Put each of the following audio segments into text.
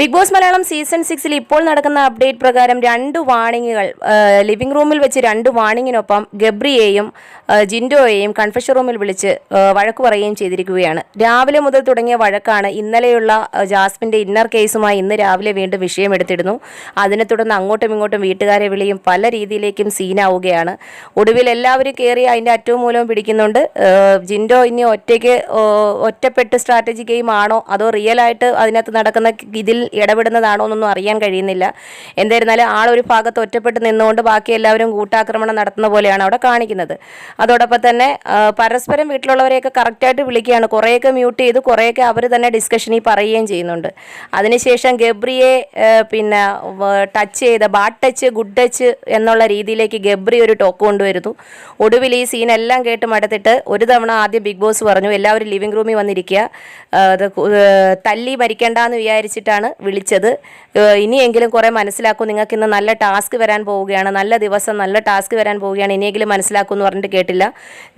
Big boss Malayalam season 6 ഇപ്പോൾ നടക്കുന്ന update പ്രകാരം 2 വാണിങ്ങുകൾ ലിവിംഗ് റൂമിൽ വെച്ച് 2 വാണിങ്ങിനൊപ്പം ഗബ്രിയെയും ജിൻഡോയെയും കൺഫഷൻ റൂമിൽ വിളിച്ച് വഴക്ക് പറയുകയും ചെയ്തിരിക്കുകയാണ്. രാവിലെ മുതൽ തുടങ്ങിയ വഴക്കാണ്. ഇന്നലെയുള്ള ജാസ്മിൻ്റെ ഇന്നർ കേസുമായി ഇന്ന് രാവിലെ വീണ്ടും വിഷയമെടുത്തിരുന്നു. അതിനെ തുടർന്ന് അങ്ങോട്ടും ഇങ്ങോട്ടും വീട്ടുകാരെ വിളിയും പല രീതിയിലേക്കും സീനാവുകയാണ്. ഒടുവിൽ എല്ലാവരും കയറി അതിൻ്റെ അറ്റവും മൂലവും പിടിക്കുന്നുണ്ട്. ജിൻഡോ ഇനി ഒറ്റപ്പെട്ട് സ്ട്രാറ്റജി ഗെയിം ആണോ അതോ റിയലായിട്ട് അതിനകത്ത് നടക്കുന്ന ഇതിൽ ഇടപെടുന്നതാണോ എന്നൊന്നും അറിയാൻ കഴിയുന്നില്ല. എന്തായിരുന്നാലും ആളൊരു ഭാഗത്ത് ഒറ്റപ്പെട്ട് നിന്നുകൊണ്ട് ബാക്കി എല്ലാവരും കൂട്ടാക്രമണം നടത്തുന്ന പോലെയാണ് അവിടെ കാണിക്കുന്നത്. അതോടൊപ്പം തന്നെ പരസ്പരം വീട്ടിലുള്ളവരെയൊക്കെ കറക്റ്റായിട്ട് വിളിക്കുകയാണ്. കുറേയൊക്കെ മ്യൂട്ട് ചെയ്ത് കുറേയൊക്കെ അവർ തന്നെ ഡിസ്കഷനിൽ പറയുകയും ചെയ്യുന്നുണ്ട്. അതിനുശേഷം ഗബ്രിയെ ടച്ച് ചെയ്ത ബാഡ് ടച്ച് ഗുഡ് ടച്ച് എന്നുള്ള രീതിയിലേക്ക് ഗബ്രി ഒരു ടോക്ക് കൊണ്ടുവരുന്നു. ഒടുവിൽ ഈ സീനെല്ലാം കേട്ട് മടുത്തിട്ട് ഒരു തവണ ആദ്യം ബിഗ് ബോസ് പറഞ്ഞു എല്ലാവരും ലിവിംഗ് റൂമിൽ വന്നിരിക്കുക, തല്ലി മരിക്കേണ്ടെന്ന് വിചാരിച്ചിട്ടാണ് വിളിച്ചത്. ഇനിയെങ്കിലും കുറേ മനസ്സിലാക്കും, നിങ്ങൾക്ക് ഇന്ന് നല്ല ടാസ്ക് വരാൻ പോവുകയാണ്, നല്ല ദിവസം നല്ല ടാസ്ക് വരാൻ പോവുകയാണ്, ഇനിയെങ്കിലും മനസ്സിലാക്കും എന്ന് പറഞ്ഞിട്ട് കേട്ടില്ല.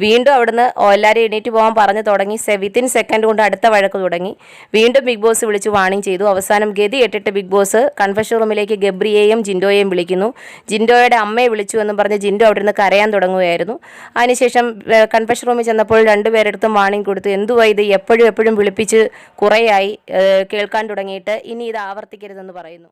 വീണ്ടും അവിടുന്ന് എല്ലാവരും എണീറ്റ് പോകാൻ പറഞ്ഞു തുടങ്ങി. വിത്തിൻ സെക്കൻഡ് കൊണ്ട് അടുത്ത വഴക്ക് തുടങ്ങി. വീണ്ടും ബിഗ് ബോസ് വിളിച്ച് വാണിംഗ് ചെയ്തു. അവസാനം ഗതി എട്ടിട്ട് ബിഗ് ബോസ് കൺഫഷൻ റൂമിലേക്ക് ഗബ്രിയെയും ജിൻഡോയെയും വിളിക്കുന്നു. ജിൻഡോയുടെ അമ്മയെ വിളിച്ചു എന്നും പറഞ്ഞ് ജിൻഡോ അവിടെ നിന്ന് കരയാൻ തുടങ്ങുകയായിരുന്നു. അതിനുശേഷം കൺഫഷൻ റൂമിൽ ചെന്നപ്പോൾ രണ്ടുപേരെടുത്തും വാണിംഗ് കൊടുത്തു. എന്തുവാ ഇത്, എപ്പോഴും വിളിപ്പിച്ച് കുറേയായി കേൾക്കാൻ തുടങ്ങിയിട്ട്, ഇനി ഇത് ആവർത്തിക്കരുതെന്ന് പറയുന്നു.